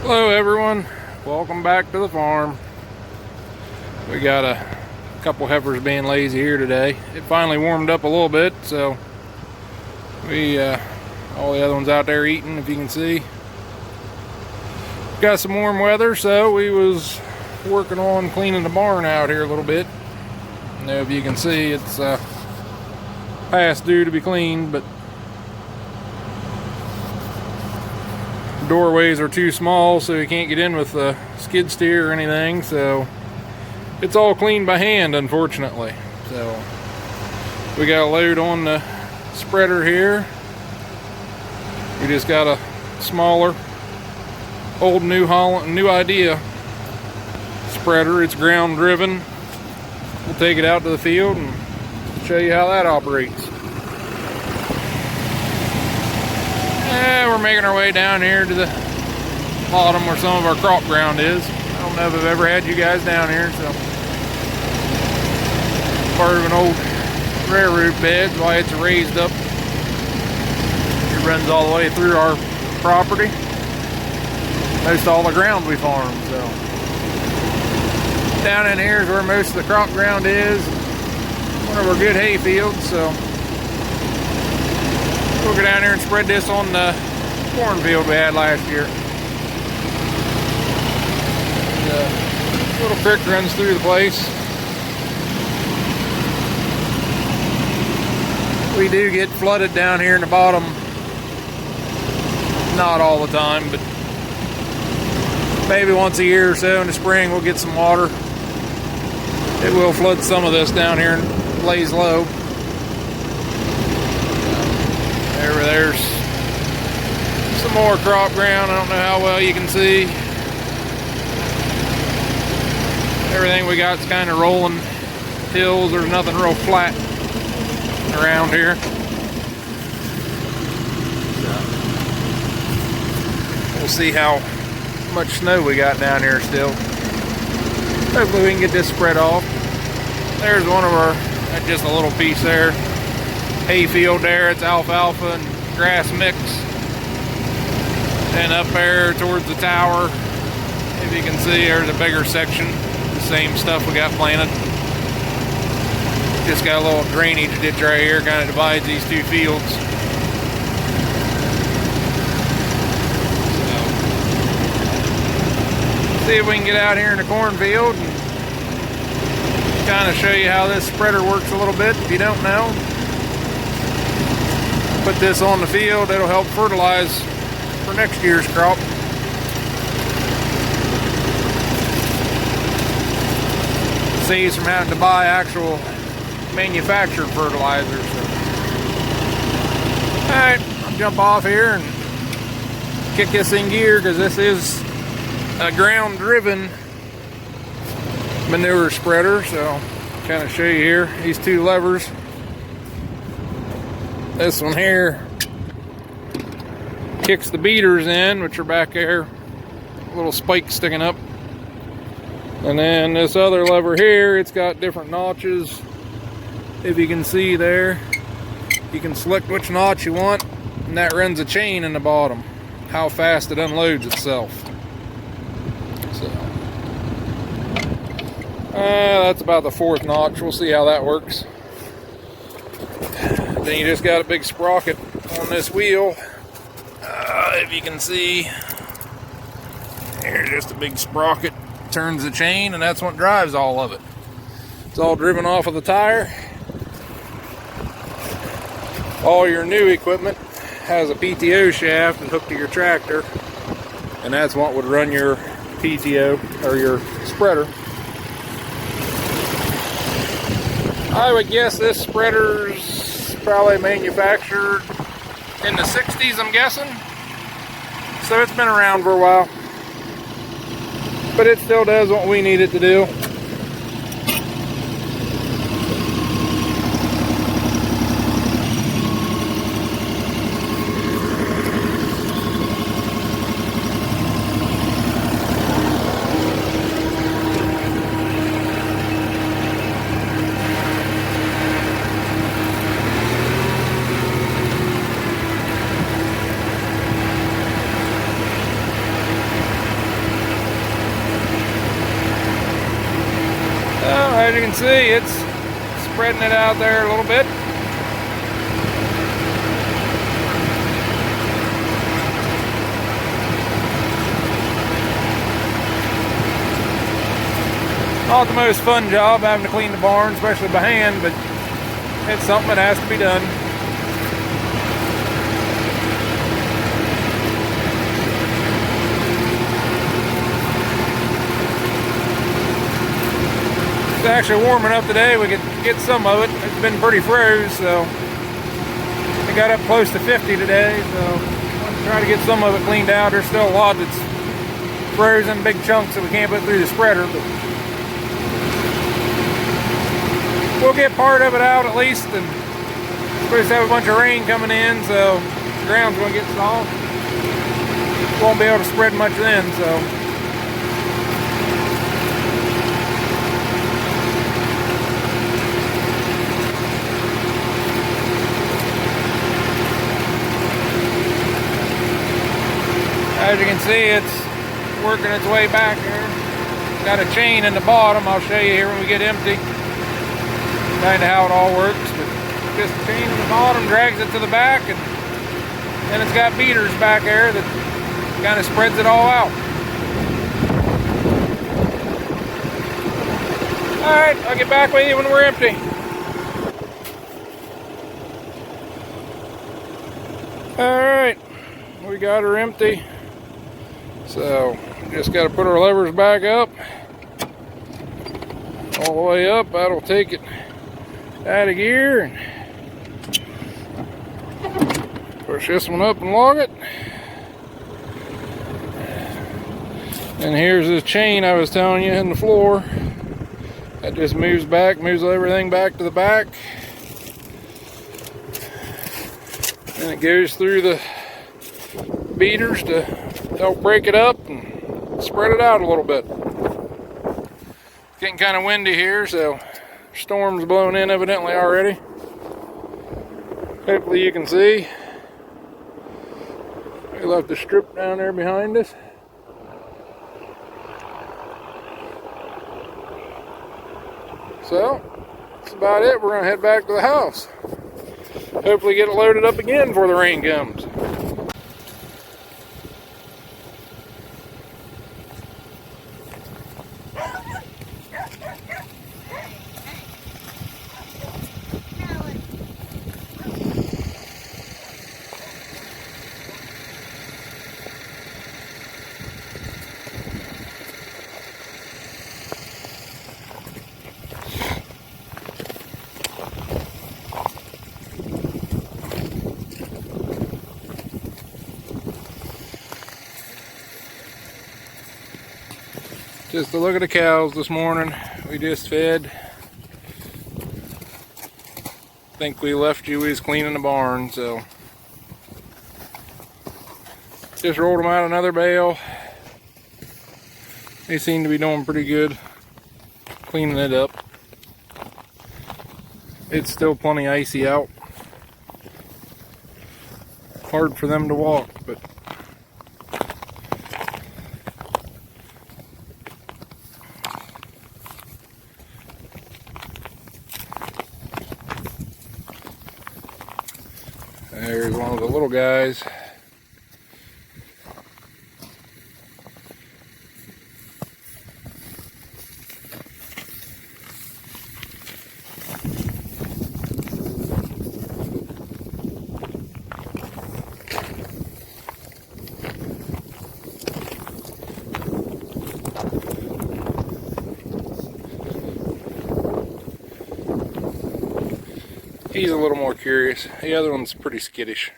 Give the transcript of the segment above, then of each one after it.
Hello everyone, welcome back to the farm. We got a couple heifers being lazy here today. It finally warmed up a little bit, so we all the other ones out there eating, if you can see. Got some warm weather, so we was working on cleaning the barn out here a little bit. Now if you can see, it's past due to be cleaned, but doorways are too small, so you can't get in with the skid steer or anything, so it's all cleaned by hand, unfortunately. So we got a load on the spreader here. We just got a smaller old New Holland New Idea spreader. It's ground driven. We'll take it out to the field and show you how that operates. We're making our way down here to the bottom where some of our crop ground is. I don't know if I've ever had you guys down here, so part of an old railroad bed, why it's raised up. It runs all the way through our property. Most all the ground we farm, so down in here is where most of the crop ground is. One of our good hay fields, so we'll go down here and spread this on the cornfield we had last year. The little creek runs through the place. We do get flooded down here in the bottom. Not all the time, but maybe once a year or so in the spring we'll get some water. It will flood some of this down here and lays low. There's some more crop ground. I don't know how well you can see. Everything we got is kind of rolling hills. There's nothing real flat around here. We'll see how much snow we got down here still. Hopefully we can get this spread off. There's one of our, just a little piece there. Hay field there, it's alfalfa and grass mix. And up there towards the tower, if you can see, there's a bigger section, the same stuff we got planted. Just got a little drainage ditch right here, kind of divides these two fields. So, see if we can get out here in the cornfield and kind of show you how this spreader works a little bit if you don't know. Put this on the field, it'll help fertilize for next year's crop. Saves from having to buy actual manufactured fertilizers. Alright, I'll jump off here and kick this in gear because this is a ground driven manure spreader, so kind of show you here these two levers. This one here kicks the beaters in, which are back there, little spikes sticking up. And then this other lever here, it's got different notches. If you can see there, you can select which notch you want, and that runs a chain in the bottom, how fast it unloads itself. So that's about the fourth notch. We'll see how that works. Then you just got a big sprocket on this wheel. If you can see, here's just a big sprocket, turns the chain, and that's what drives all of it. It's all driven off of the tire. All your new equipment has a PTO shaft and hooked to your tractor, and that's what would run your PTO or your spreader. I would guess this spreader's probably manufactured in the 60s, I'm guessing. So it's been around for a while. But it still does what we need it to do. As you can see, it's spreading it out there a little bit. Not the most fun job having to clean the barn, especially by hand, but it's something that has to be done. It's actually warming up today. We could get some of it. It's been pretty froze, so it got up close to 50 today, so I'm trying to get some of it cleaned out. There's still a lot that's frozen, big chunks that we can't put through the spreader, but we'll get part of it out at least. And we're supposed to have a bunch of rain coming in, so the ground's going to get soft. Won't be able to spread much then, so. As you can see, it's working its way back here. Got a chain in the bottom. I'll show you here when we get empty. Kind of how it all works, but just a chain in the bottom drags it to the back, and then it's got beaters back there that kind of spreads it all out. All right, I'll get back with you when we're empty. All right, we got her empty. So just got to put our levers back up, all the way up. That'll take it out of gear, and push this one up and log it. And here's this chain I was telling you in the floor. That just moves back, moves everything back to the back. And it goes through the beaters to help break it up and spread it out a little bit. It's getting kind of windy here, so storm's blowing in evidently already. Hopefully you can see. We left the strip down there behind us. So, that's about it. We're going to head back to the house. Hopefully get it loaded up again before the rain comes. Just a look at the cows this morning. We just fed. I think we left you, we was cleaning the barn, so. Just rolled them out another bale. They seem to be doing pretty good cleaning it up. It's still plenty icy out. Hard for them to walk, but there's one of the little guys. He's a little more curious. The other one's pretty skittish.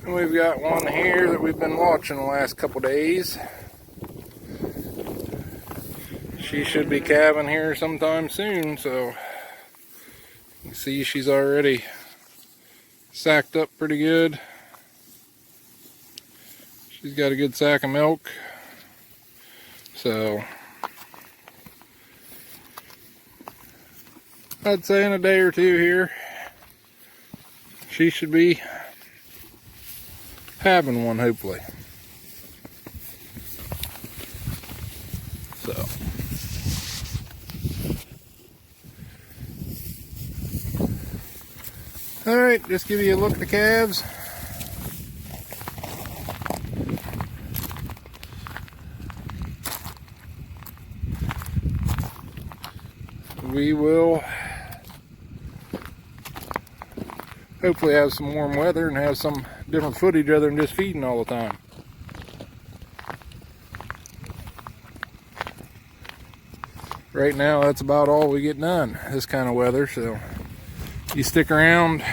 And we've got one here that we've been watching the last couple days. She should be calving here sometime soon, so you can see she's already sacked up pretty good. She's got a good sack of milk. So I'd say in a day or two here, she should be having one, hopefully. So alright, just give you a look at the calves. We will hopefully have some warm weather and have some different footage other than just feeding all the time. Right now, that's about all we get done, this kind of weather. So you stick around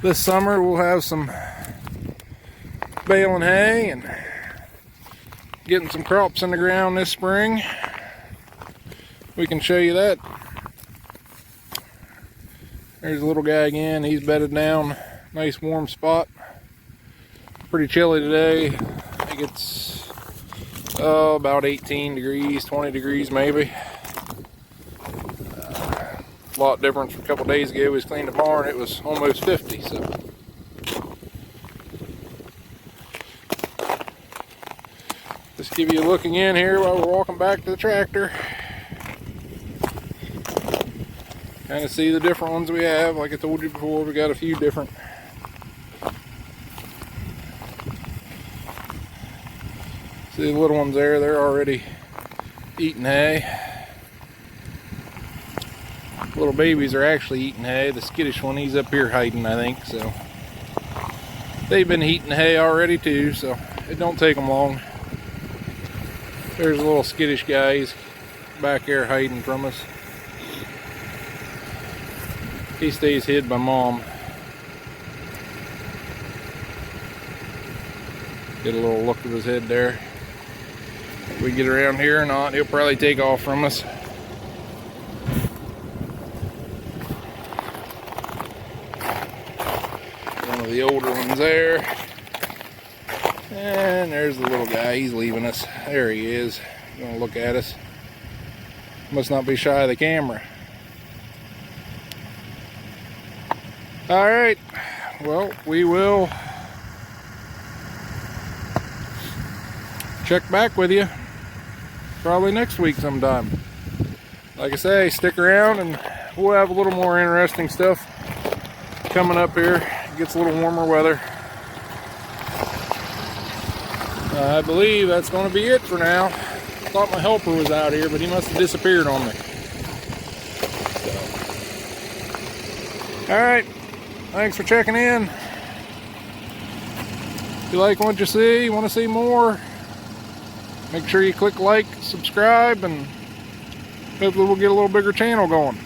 this summer, we'll have some baling hay and getting some crops in the ground this spring. We can show you that. There's a little guy again. He's bedded down. Nice warm spot. Pretty chilly today. I think it's about 18 degrees, 20 degrees maybe. A lot different from a couple days ago. We just cleaned the barn. It was almost 50. So just give you a look again here while we're walking back to the tractor. Kind of see the different ones we have. Like I told you before, we got a few different. See the little ones there, they're already eating hay. Little babies are actually eating hay. The skittish one, he's up here hiding, I think. So they've been eating hay already too, so it don't take them long. There's a little skittish guy, he's back there hiding from us. He stays hid by Mom. Get a little look of his head there. If we get around here or not, he'll probably take off from us. One of the older ones there. And there's the little guy, he's leaving us. There he is, gonna look at us. Must not be shy of the camera. Alright, well, we will check back with you probably next week sometime. Like I say, stick around and we'll have a little more interesting stuff coming up here. It gets a little warmer weather. I believe that's going to be it for now. Thought my helper was out here, but he must have disappeared on me. So. Alright. Thanks for checking in. If you like what you see, you want to see more, make sure you click like, subscribe, and hopefully we'll get a little bigger channel going.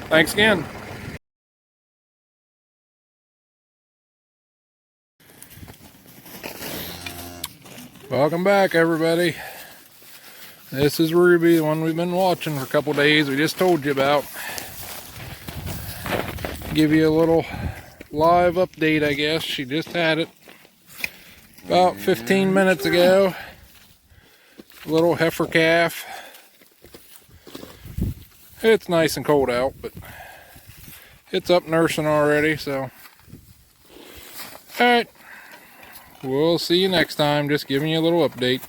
Thanks again. Welcome back, everybody. This is Ruby, the one we've been watching for a couple days. We just told you about. Give you a little live update, I guess. She just had it about 15 minutes ago. Little heifer calf. It's nice and cold out, but it's up nursing already, so. Alright. We'll see you next time. Just giving you a little update.